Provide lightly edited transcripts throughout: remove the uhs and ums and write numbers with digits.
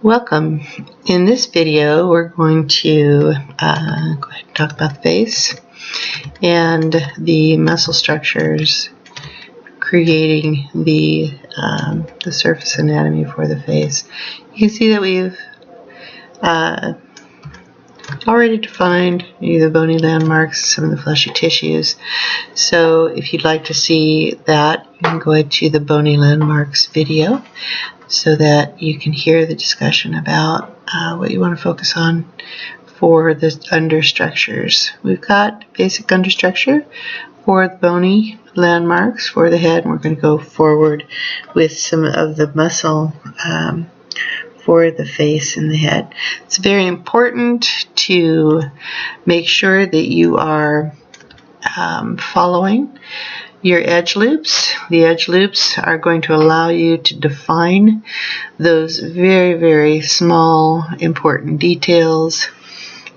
Welcome. In this video we're going to go ahead and talk about the face and the muscle structures creating the surface anatomy for the face. You can see that we've already defined the bony landmarks, some of the fleshy tissues. So if you'd like to see that, you can go ahead to the bony landmarks video so that you can hear the discussion about what you want to focus on for the understructures. We've got basic understructure for the bony landmarks for the head, and we're going to go forward with some of the muscle for the face and the head. It's very important to make sure that you are following your edge loops. The edge loops are going to allow you to define those very, very small, important details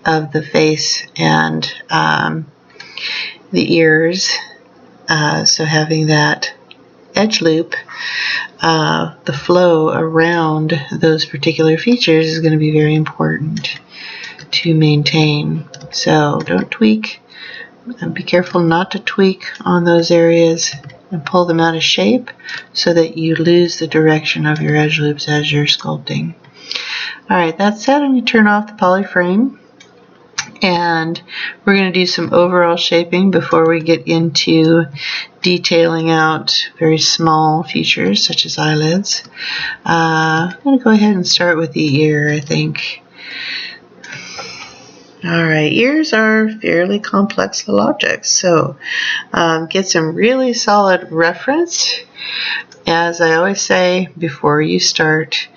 of the face and the ears. So having that edge loop, the flow around those particular features is going to be very important to maintain. So don't tweak. And be careful not to tweak on those areas and pull them out of shape so that you lose the direction of your edge loops as you're sculpting. Alright, that said, I'm going to turn off the polyframe and we're going to do some overall shaping before we get into detailing out very small features such as eyelids. I'm going to go ahead and start with the ear, I think. Alright, ears are fairly complex little objects, so get some really solid reference, as I always say, before you start.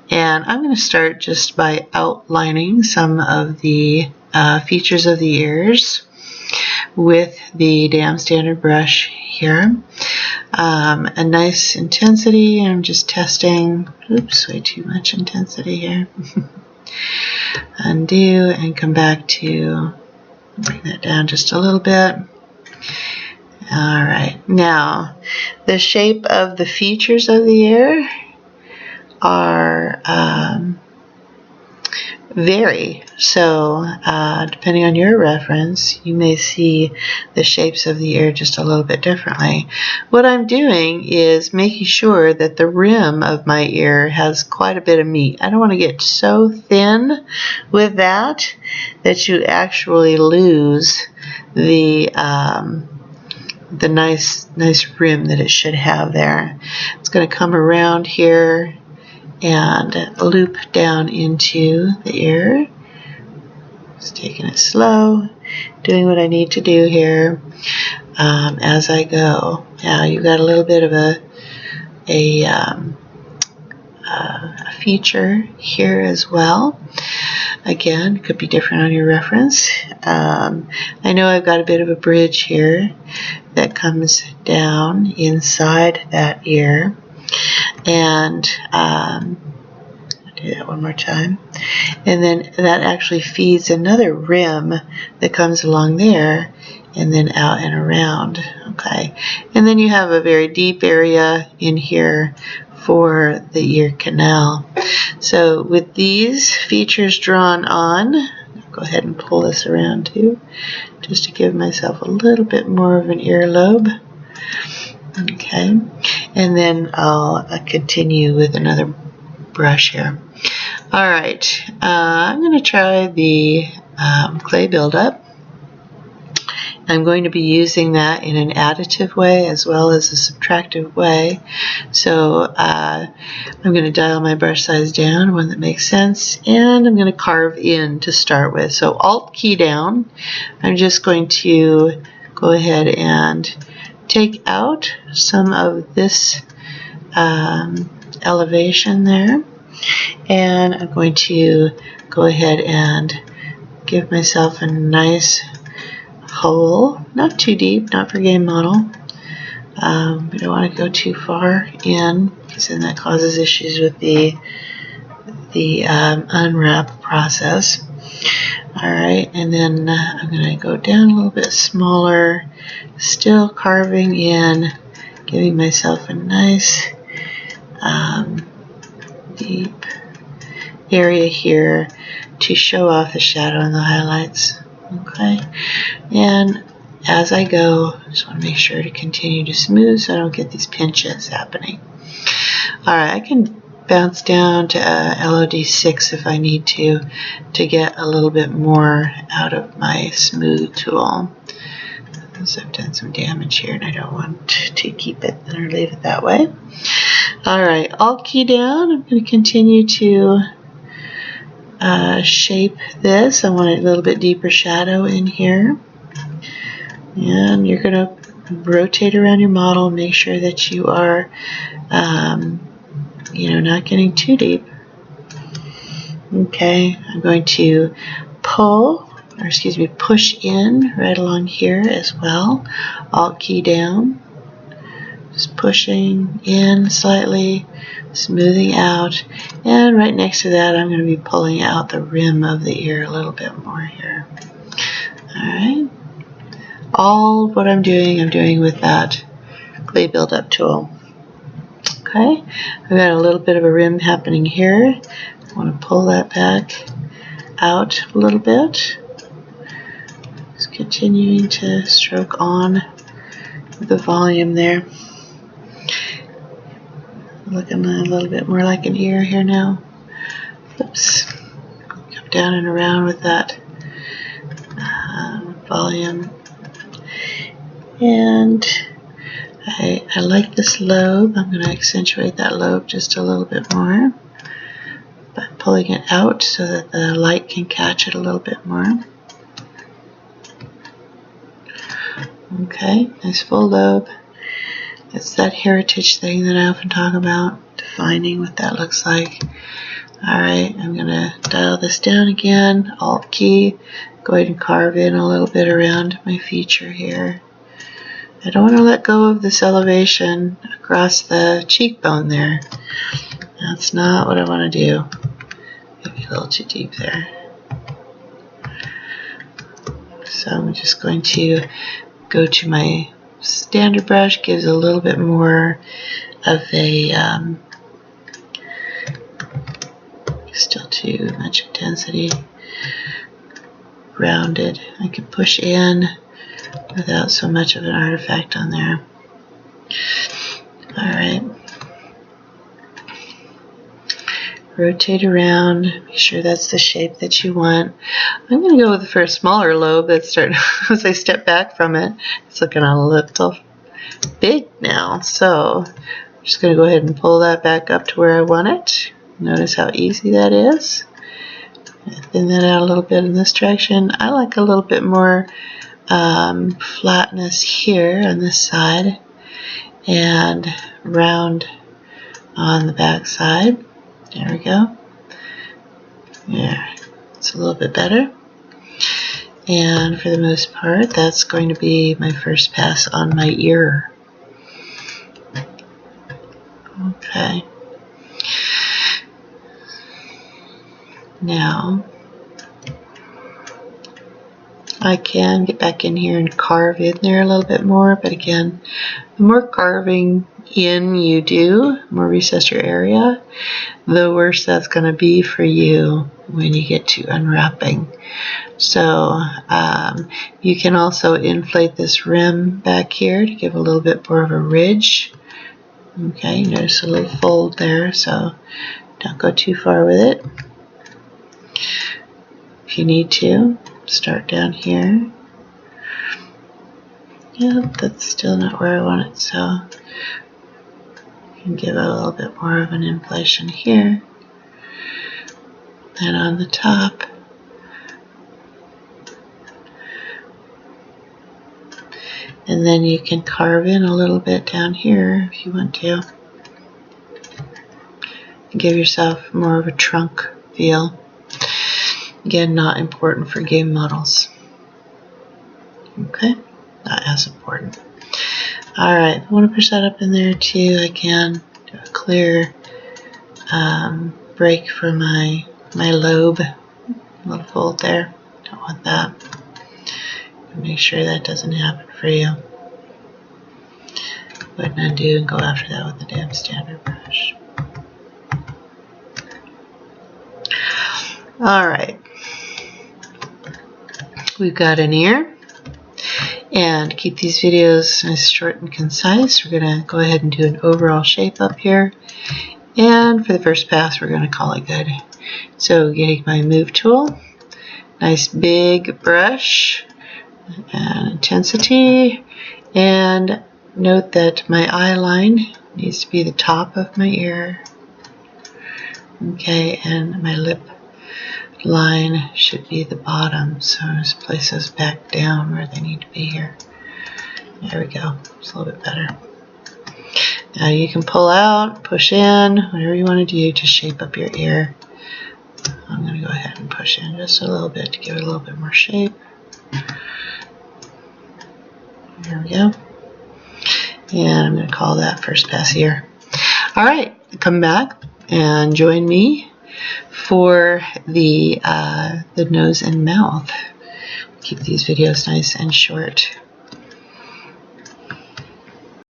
And I'm going to start just by outlining some of the features of the ears with the damn standard brush here. A nice intensity. I'm just testing. Oops, way too much intensity here. Undo and come back to bring that down just a little bit. Alright, now the shape of the features of the ear are vary. So depending on your reference, you may see the shapes of the ear just a little bit differently. What I'm doing is making sure that the rim of my ear has quite a bit of meat. I don't want to get so thin with that you actually lose the nice rim that it should have there. It's going to come around here and loop down into the ear. Just taking it slow, doing what I need to do here as I go. Now you've got a little bit of a feature here as well. Again, it could be different on your reference. I know I've got a bit of a bridge here that comes down inside that ear. And I'll do that one more time. And then that actually feeds another rim that comes along there and then out and around. Okay. And then you have a very deep area in here for the ear canal. So with these features drawn on, I'll go ahead and pull this around too, just to give myself a little bit more of an earlobe. Okay, and then I'll continue with another brush here. Alright, I'm going to try the clay buildup. I'm going to be using that in an additive way as well as a subtractive way. So I'm going to dial my brush size down, one that makes sense, and I'm going to carve in to start with. So Alt key down. I'm just going to go ahead and take out some of this elevation there, and I'm going to go ahead and give myself a nice hole, not too deep, not for game model. We don't want to go too far in because then that causes issues with the unwrap process. Alright, and then I'm going to go down a little bit smaller, still carving in, giving myself a nice deep area here to show off the shadow and the highlights. Okay, and as I go, I just want to make sure to continue to smooth so I don't get these pinches happening. Alright, I can bounce down to LOD 6 if I need to get a little bit more out of my smooth tool. So I've done some damage here and I don't want to keep it or leave it that way. Alright, Alt key down. I'm going to continue to shape this. I want a little bit deeper shadow in here. And you're going to rotate around your model, make sure that you are not getting too deep. Okay, I'm going to push in right along here as well. Alt key down. Just pushing in slightly, smoothing out, and right next to that I'm going to be pulling out the rim of the ear a little bit more here. Alright. All what I'm doing with that clay buildup tool. Okay, I've got a little bit of a rim happening here. I want to pull that back out a little bit. Just continuing to stroke on the volume there. Looking a little bit more like an ear here now. Oops. Come down and around with that volume. And I like this lobe. I'm going to accentuate that lobe just a little bit more by pulling it out so that the light can catch it a little bit more. Okay, nice full lobe. It's that heritage thing that I often talk about, defining what that looks like. Alright, I'm going to dial this down again, Alt key, go ahead and carve in a little bit around my feature here. I don't want to let go of this elevation across the cheekbone there. That's not what I want to do. Maybe a little too deep there. So I'm just going to go to my standard brush, gives a little bit more of a, still too much intensity, rounded. I can push in without so much of an artifact on there. Alright. Rotate around, make sure that's the shape that you want. I'm going to go for a smaller lobe that's starting, as I step back from it, it's looking a little big now. So I'm just going to go ahead and pull that back up to where I want it. Notice how easy that is. Thin that out a little bit in this direction. I like a little bit more flatness here on this side and round on the back side. There we go. Yeah, it's a little bit better. And for the most part, that's going to be my first pass on my ear. Okay. Now, I can get back in here and carve in there a little bit more, but again, the more carving in you do, the more recess your area, the worse that's going to be for you when you get to unwrapping. So you can also inflate this rim back here to give a little bit more of a ridge. Okay, notice a little fold there, so don't go too far with it. If you need to, start down here. Yeah, that's still not where I want it, so you can give it a little bit more of an inflation here. And on the top, and then you can carve in a little bit down here if you want to. Give yourself more of a trunk feel. Again, not important for game models. Okay, not as important. Alright, I want to push that up in there too. I can do a clear break for my lobe. A little fold there. Don't want that. Make sure that doesn't happen for you. Go ahead and undo and go after that with the damn standard brush. Alright, we've got an ear, and to keep these videos nice, short, and concise, we're going to go ahead and do an overall shape up here, and for the first pass we're going to call it good. So getting my move tool, nice big brush, and intensity, and note that my eye line needs to be the top of my ear, okay, and my lip line should be the bottom, so just place those back down where they need to be here. There we go, it's a little bit better. Now you can pull out, push in, whatever you want to do to shape up your ear. I'm going to go ahead and push in just a little bit to give it a little bit more shape. There we go. And I'm going to call that first pass ear. Alright, come back and join me for the nose and mouth. Keep these videos nice and short.